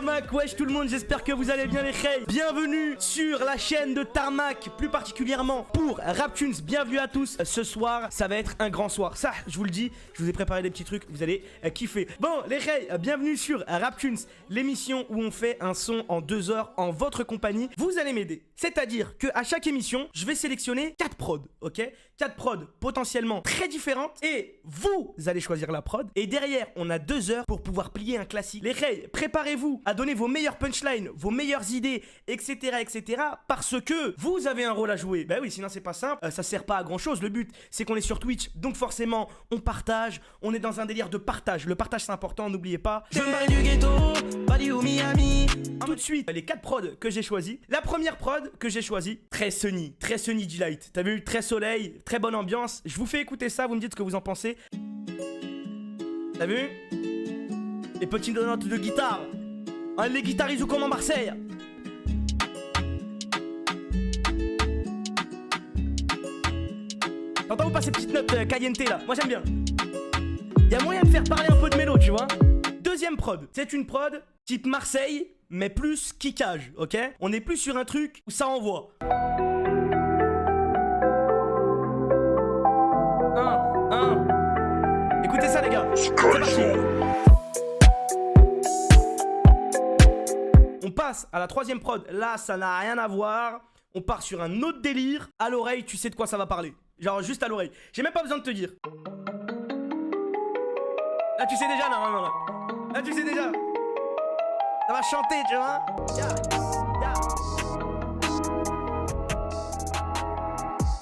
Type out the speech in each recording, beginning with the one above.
Tarmac, wesh tout le monde, j'espère que vous allez bien les Khay. Bienvenue sur la chaîne de Tarmac, plus particulièrement pour Raptunes. Bienvenue à tous. Ce soir, ça va être un grand soir. Ça, je vous le dis, je vous ai préparé des petits trucs, vous allez kiffer. Bon, les Khay, bienvenue sur Raptunes, l'émission où on fait un son en 2 heures en votre compagnie. Vous allez m'aider. C'est-à-dire que à chaque émission, je vais sélectionner 4 prods, ok? 4 prods potentiellement très différentes et vous allez choisir la prod. Et derrière, on a 2 heures pour pouvoir plier un classique. Les Khay, préparez-vous à donner vos meilleures punchlines, vos meilleures idées, etc., etc. Parce que vous avez un rôle à jouer. Bah oui, sinon c'est pas simple, ça sert pas à grand chose. Le but, c'est qu'on est sur Twitch, donc forcément, on partage. On est dans un délire de partage. Le partage, c'est important, n'oubliez pas. Je me marie du ghetto, Bali ou Miami. Tout de suite, les 4 prods que j'ai choisis. La première prod que j'ai choisie, très sunny delight. T'as vu, très soleil, très bonne ambiance. Je vous fais écouter ça, vous me dites ce que vous en pensez. T'as vu? Les petites notes de guitare. Hein, les guitaristes ou comme en Marseille. T'entends ou pas ces petites notes caliente là? Moi j'aime bien. Y'a moyen de faire parler un peu de mélo, tu vois. Deuxième prod, c'est une prod type Marseille, mais plus kickage, ok? On est plus sur un truc où ça envoie. Écoutez ça les gars, c'est parti. On passe à la troisième prod. Là, ça n'a rien à voir. On part sur un autre délire. À l'oreille, tu sais de quoi ça va parler. Genre juste à l'oreille. J'ai même pas besoin de te dire. Là, tu sais déjà, non. Là, tu sais déjà. Ça va chanter, tu vois.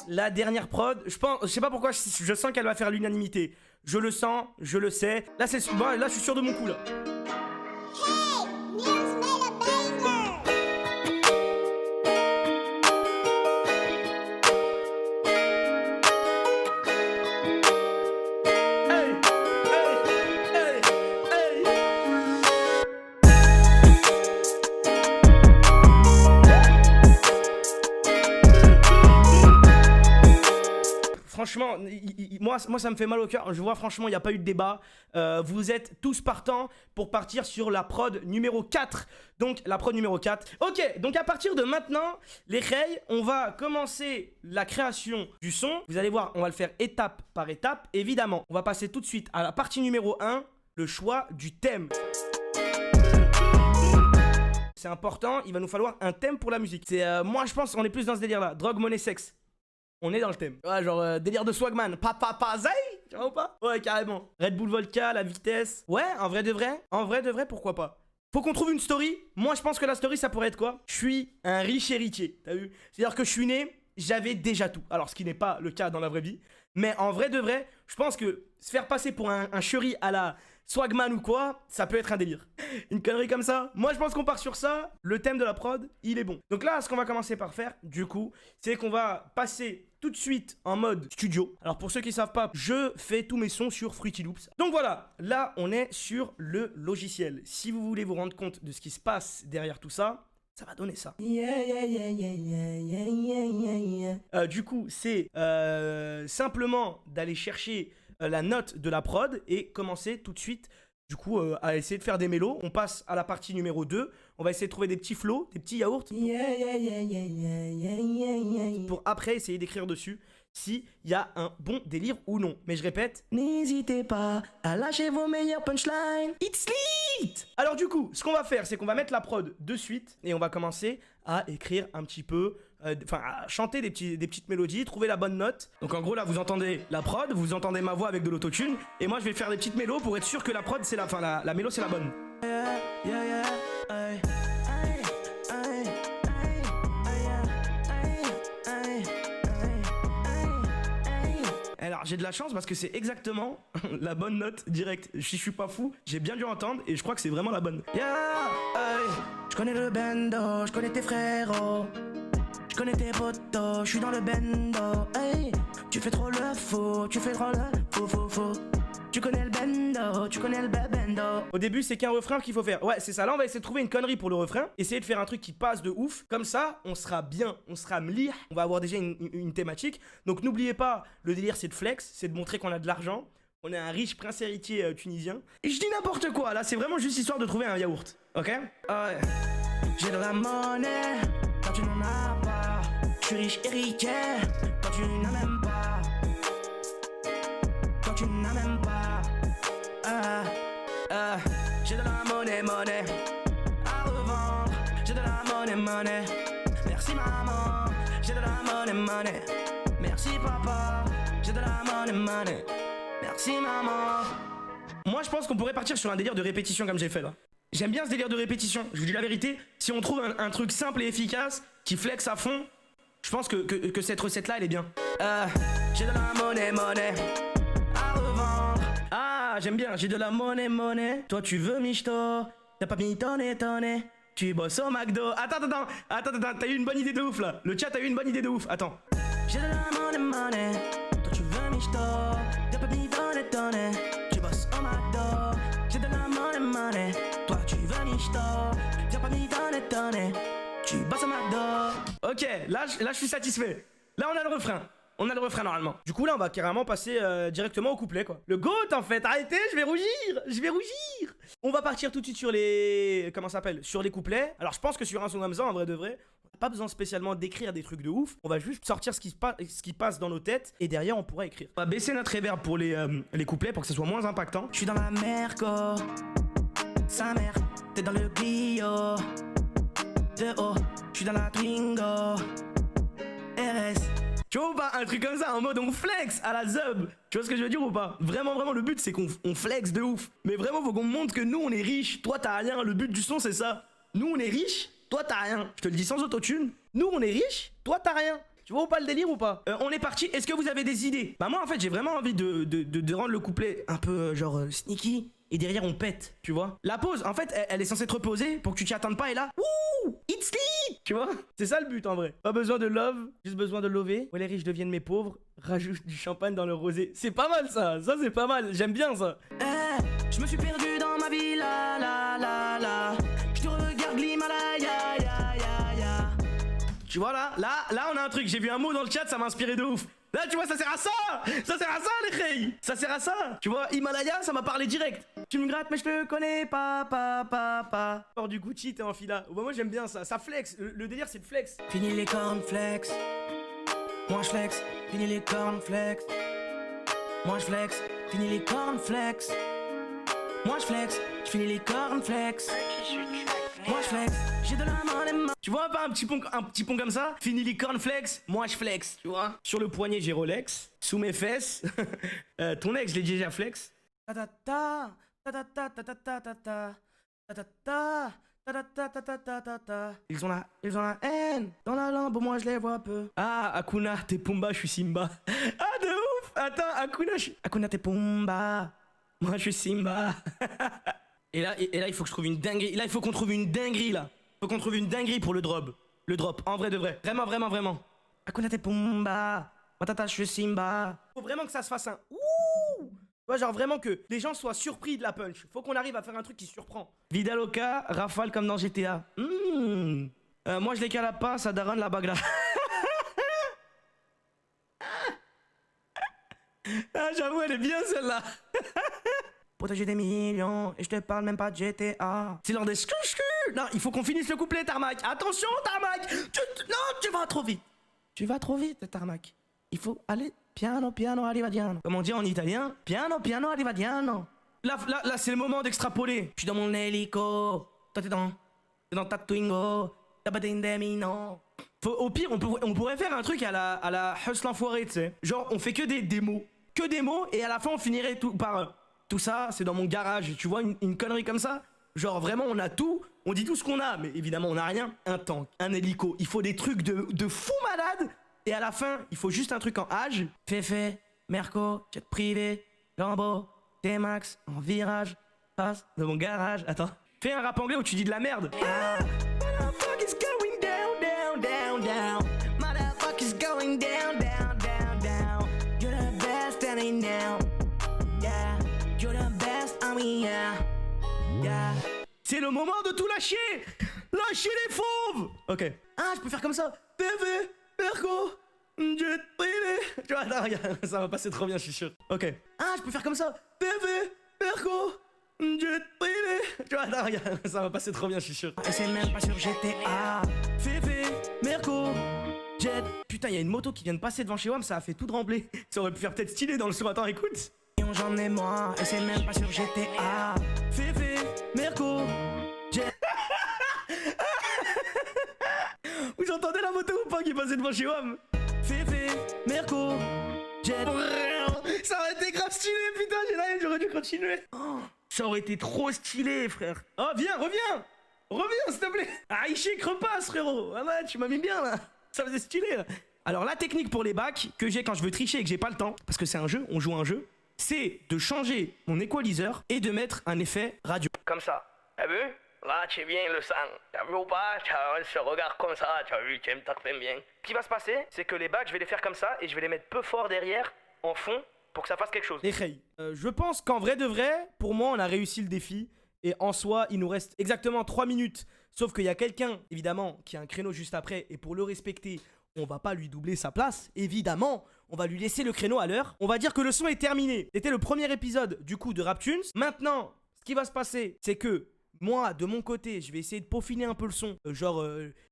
La dernière prod, je sais pas pourquoi, je sens qu'elle va faire l'unanimité. Je le sens, je le sais. Là, là, je suis sûr de mon coup, là. Franchement, moi ça me fait mal au cœur. Je vois franchement, il n'y a pas eu de débat. Vous êtes tous partants pour partir sur la prod numéro 4. Donc la prod numéro 4. Ok, donc à partir de maintenant, les Khay, on va commencer la création du son. Vous allez voir, on va le faire étape par étape. Évidemment, on va passer tout de suite à la partie numéro 1, le choix du thème. C'est important, il va nous falloir un thème pour la musique. Moi je pense qu'on est plus dans ce délire là. Drogue, monnaie, sexe. On est dans le thème. Ouais, genre délire de swagman. Zay, tu vois ou pas? Ouais, carrément. Red Bull Vodka, la vitesse. Ouais, en vrai de vrai, pourquoi pas? Faut qu'on trouve une story. Moi, je pense que la story, ça pourrait être quoi? Je suis un riche héritier. T'as vu? C'est-à-dire que je suis né, j'avais déjà tout. Alors, ce qui n'est pas le cas dans la vraie vie. Mais en vrai de vrai, je pense que se faire passer pour un chéri à la swagman ou quoi, ça peut être un délire. Une connerie comme ça. Moi, je pense qu'on part sur ça. Le thème de la prod, il est bon. Donc là, ce qu'on va commencer par faire, du coup, c'est qu'on va passer tout de suite en mode studio. Alors pour ceux qui savent pas, je fais tous mes sons sur Fruity Loops. Donc voilà, là on est sur le logiciel. Si vous voulez vous rendre compte de ce qui se passe derrière tout ça, ça va donner ça. Du coup, c'est simplement d'aller chercher la note de la prod et commencer tout de suite du coup à essayer de faire des mélos. On passe à la partie numéro 2. On va essayer de trouver des petits flows, des petits yaourts. Pour après essayer d'écrire dessus s'il y a un bon délire ou non. Mais je répète, n'hésitez pas à lâcher vos meilleurs punchlines. It's lit! Alors du coup, ce qu'on va faire, c'est qu'on va mettre la prod de suite et on va commencer à écrire un petit peu, à chanter des petites mélodies, trouver la bonne note. Donc en gros là, vous entendez la prod, vous entendez ma voix avec de l'autotune et moi je vais faire des petites mélos pour être sûr que la prod, c'est la mélo, c'est la bonne. Alors j'ai de la chance parce que c'est exactement la bonne note directe. Je suis pas fou, j'ai bien dû entendre et je crois que c'est vraiment la bonne. Je connais le bando, je connais tes frérots, je connais tes potos, je suis dans le bando. Hey, tu fais trop le faux, tu fais trop le faux. Tu connais le bando, tu connais le bando. Au début, c'est qu'un refrain qu'il faut faire. Ouais, c'est ça. Là, on va essayer de trouver une connerie pour le refrain. Essayer de faire un truc qui passe de ouf. Comme ça, on sera bien, on sera mlih. On va avoir déjà une thématique. Donc, n'oubliez pas, le délire, c'est de flex, c'est de montrer qu'on a de l'argent. On est un riche prince héritier tunisien. Et je dis n'importe quoi, là c'est vraiment juste histoire de trouver un yaourt. Ok? Ouais. J'ai de la monnaie, quand tu n'en as pas. Je suis riche héritier, quand tu n'as même pas. Quand tu n'as même pas. J'ai de la monnaie à revendre. J'ai de la monnaie. Merci maman. J'ai de la monnaie. Merci papa. J'ai de la monnaie. Merci maman. Moi je pense qu'on pourrait partir sur un délire de répétition comme j'ai fait là. J'aime bien ce délire de répétition. Je vous dis la vérité, si on trouve un truc simple et efficace qui flex à fond, je pense que cette recette là elle est bien. J'ai de la monnaie à revendre. Ah j'aime bien, j'ai de la monnaie. Toi tu veux michto, t'as pas mis tonne. Tu bosses au McDo. Attends, t'as eu une bonne idée de ouf là. Le chat a eu une bonne idée de ouf, attends. J'ai de la monnaie. Toi tu veux michto, t'as pas mis tonne. Tu bosses au McDo. J'ai de la monnaie. Toi tu veux michto, t'as pas mis tonne. Tu bosses au McDo. Ok, là je suis satisfait. Là on a le refrain. On a le refrain normalement. Du coup là on va carrément passer directement au couplet quoi. Le GOAT en fait, arrêtez, je vais rougir. On va partir tout de suite sur les... Comment ça s'appelle? Sur les couplets. Alors je pense que sur un son comme ça, en vrai de vrai, on n'a pas besoin spécialement d'écrire des trucs de ouf. On va juste sortir ce qui passe dans nos têtes et derrière on pourra écrire. On va baisser notre reverb pour les couplets pour que ça soit moins impactant. Je suis dans la merco, sa mère, t'es dans le Clio. De haut, je suis dans la Twingo, RS. Tu vois ou pas, un truc comme ça en mode on flex à la zub. Tu vois ce que je veux dire ou pas? Vraiment le but c'est qu'on flex de ouf. Mais vraiment faut qu'on montre que nous on est riches, toi t'as rien. Le but du son c'est ça. Nous on est riches, toi t'as rien. Je te le dis sans autotune. Nous on est riches, toi t'as rien. Tu vois ou pas le délire ou pas? On est parti, est-ce que vous avez des idées? Bah moi en fait j'ai vraiment envie de rendre le couplet un peu genre sneaky. Et derrière on pète, tu vois. La pause, en fait, elle est censée te reposer pour que tu t'y attendes pas et là, wouh, it's lit, tu vois. C'est ça le but en vrai. Pas besoin de love, juste besoin de lover. Ouais, les riches deviennent mes pauvres, rajoute du champagne dans le rosé. C'est pas mal ça c'est pas mal, j'aime bien ça. Je me suis perdu dans ma vie, la. Je te regarde l'Himalaya, ya. Tu vois là on a un truc, j'ai vu un mot dans le chat, ça m'a inspiré de ouf. Là tu vois ça sert à ça les reilles. Ça sert à ça. Tu vois Himalaya ça m'a parlé direct. Tu me grattes mais je te connais pas. Hors du Gucci t'es en fila. Bah moi j'aime bien ça flex. Le délire c'est de flex. Fini les cornflakes. Moi je flex. Fini les cornflakes. Moi je flex. Fini les cornflakes. Moi je flex. Je finis les cornflakes. Moi je flex. J'ai de la monnaie. Tu vois pas un petit pont comme ça? Fini les cornflakes, moi je flex, tu vois. Sur le poignet j'ai Rolex, sous mes fesses, ton ex je l'ai déjà flex. Ils ont la haine dans la lampe, moi je les vois peu. Ah Akuna t'es Pumba, je suis Simba. Ah de ouf. Attends Akuna t'es Pumba, moi je suis Simba. Et là il faut que je trouve une dinguerie. Là il faut qu'on trouve une dinguerie là. Faut qu'on trouve une dinguerie pour le drop. Le drop, en vrai de vrai. Vraiment. Akuna te Pumba. Matata, je suis Simba. Faut vraiment que ça se fasse un ouh. Tu vois, genre vraiment que les gens soient surpris de la punch. Faut qu'on arrive à faire un truc qui surprend. Vida loca, rafale comme dans GTA. Moi je les cala pas, ça daronne la bague là. Ah j'avoue elle est bien celle-là. Protéger des millions, et je te parle même pas de GTA. C'est l'heure des scu. Non, il faut qu'on finisse le couplet, Tarmac. Attention, Tarmac. Non, tu vas trop vite. Tu vas trop vite, Tarmac. Il faut aller piano, arrivadiano. Comme on dit en italien, piano, arrivadiano. Là, c'est le moment d'extrapoler. Je suis dans mon hélico. Toi, t'es dans ta Twingo. T'as pas d'indemino. Au pire, on pourrait faire un truc à la Hustle Enfoiré, tu sais. Genre, on fait que des mots. Que des mots, et à la fin, on finirait tout par... Tout ça, c'est dans mon garage. Tu vois, une connerie comme ça? Genre, vraiment, on a tout. On dit tout ce qu'on a, mais évidemment, on n'a rien. Un tank, un hélico. Il faut des trucs de fou malade. Et à la fin, il faut juste un truc en age. Féfé, Merco, jet privé, Lambo, T-Max, en virage. Passe de mon garage. Attends. Fais un rap anglais où tu dis de la merde. Motherfuckers going down. Motherfuckers going down. You're the best standing down. Yeah. You're the best, yeah. C'est le moment de tout lâcher. Lâchez les fauves. Ok. Ah, je peux faire comme ça. TV, Merco, jet privé. Tu vois, attends, regarde, ça va passer trop bien, je suis sûr. Ok. Ah, je peux faire comme ça. Féfé, Merco, jet privé. Tu vois, attends, regarde, ça va passer trop bien, je suis sûr. Et c'est même pas sur GTA. Féfé, Merco, jet. Putain, il y a une moto qui vient de passer devant chez WAM, ça a fait tout trembler. Ça aurait pu faire peut-être stylé dans le son. Attends, écoute. J'en ai moins, et c'est même pas sur GTA. Féfé, Merco, jet. Vous entendez la moto ou pas qui passait devant chez WAM? Féfé, Merco, jet. Ça aurait été grave stylé, putain, j'ai la haine, j'aurais dû continuer. Oh, ça aurait été trop stylé, frère. Oh, viens, reviens. Reviens, s'il te plaît. Ah, Ishik, repasse, frérot. Ah ouais, tu m'as mis bien, là. Ça faisait stylé, là. Alors, la technique pour les bacs que j'ai quand je veux tricher et que j'ai pas le temps, parce que c'est un jeu, on joue à un jeu, c'est de changer mon equalizer et de mettre un effet radio. Comme ça. T'as vu? Là, tu viens le sang. T'as vu ou pas? Tu ce regard comme ça, tu as vu, tu aimes t'attends bien. Ce qui va se passer, c'est que les bacs, je vais les faire comme ça et je vais les mettre peu fort derrière, en fond, pour que ça fasse quelque chose. Et hey, je pense qu'en vrai de vrai, pour moi, on a réussi le défi. Et en soi, il nous reste exactement 3 minutes. Sauf qu'il y a quelqu'un, évidemment, qui a un créneau juste après. Et pour le respecter, on va pas lui doubler sa place. Évidemment, on va lui laisser le créneau à l'heure. On va dire que le son est terminé. C'était le premier épisode, du coup, de Raptunes. Maintenant, ce qui va se passer, c'est que moi, de mon côté, je vais essayer de peaufiner un peu le son.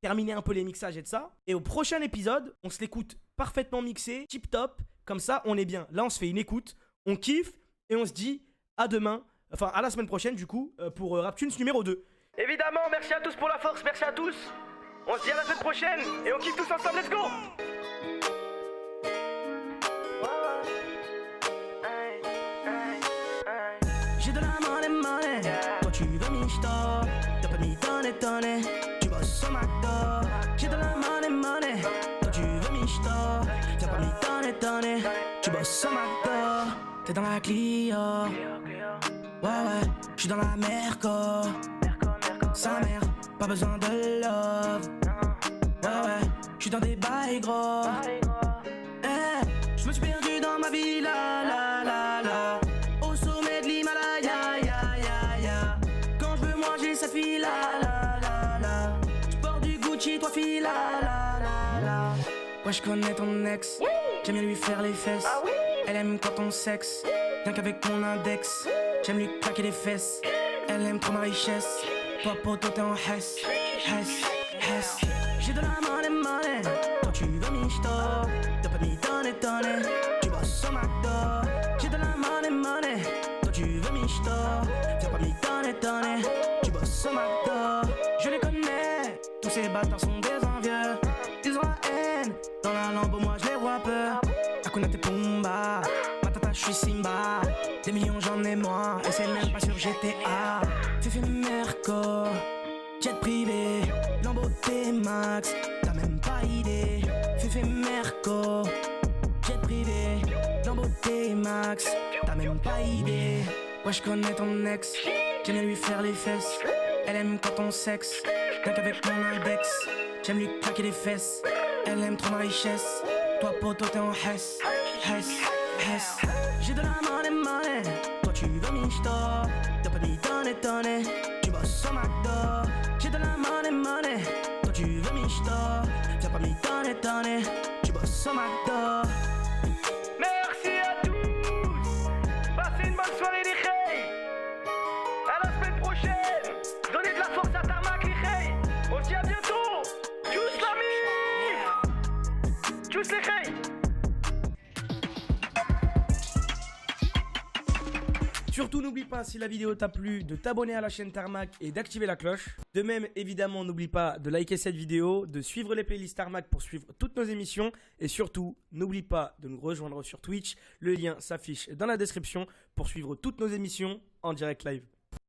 Terminer un peu les mixages et de ça. Et au prochain épisode, on se l'écoute parfaitement mixé, tip top. Comme ça, on est bien. Là, on se fait une écoute, on kiffe et on se dit à demain. Enfin, à la semaine prochaine, du coup, pour Raptunes numéro 2. Évidemment, merci à tous pour la force, merci à tous. On se dit à la semaine prochaine et on kiffe tous ensemble, let's go. J'ai de la money, toi tu veux michto. T'as pas mis donner, tu bosses au McDo. J'ai de la money, toi tu veux michto. T'as pas mis donner, tu bosses au McDo. T'es dans la Clio, ouais, j'suis dans la Merco. Sa mère, pas besoin de love. Ouais, j'suis dans des bails gros. J'me suis perdu dans ma vie, la. Au sommet de l'Himalaya, ya. Quand j'veux manger cette fille, la. J'porte du Gucci, toi fille, la. Ouais, j'connais ton ex, j'aime bien lui faire les fesses. Elle aime quand on sexe, rien qu'avec mon index. J'aime lui claquer les fesses, elle aime trop ma richesse. Toi poto t'es en Hess. J'ai de la money, toi tu veux michto. T'as pas mis donner, tu bosses au McDo. J'ai de la money, toi tu veux michto. T'as pas mis donner, tu bosses au McDo. Je les connais, tous ces bâtards sont des envieux. Ils ont la haine, dans la lampe moi je les vois peu. Hakuna t'es Pumba, matata j'suis Simba. Des millions j'en ai moins, et c'est même pas sur GTA. Féfé Merco, jet privé, Lambo T-Max, t'as même pas idée. Féfé Merco, jet privé, Lambo T-Max, t'as même pas idée. Ouais j'connais ton ex, j'aime bien lui faire les fesses. Elle aime quand on sexe, rien qu'avec mon index. J'aime lui claquer les fesses, elle aime trop ma richesse. Toi poto t'es en Hess. J'ai de la money, toi tu veux michto. T'as pas mis donner, tu bosses au McDo. J'ai de la money, toi tu veux michto. T'as pas mis donner, tu bosses au McDo. Merci à tous. Passez une bonne soirée les reis. À la semaine prochaine. Donnez de la force à Tarmac les reis. On se dit à bientôt. Tchuss la mif. Tchuss les reis. Surtout n'oublie pas, si la vidéo t'a plu, de t'abonner à la chaîne Tarmac et d'activer la cloche. De même, évidemment, n'oublie pas de liker cette vidéo, de suivre les playlists Tarmac pour suivre toutes nos émissions. Et surtout, n'oublie pas de nous rejoindre sur Twitch. Le lien s'affiche dans la description pour suivre toutes nos émissions en direct live.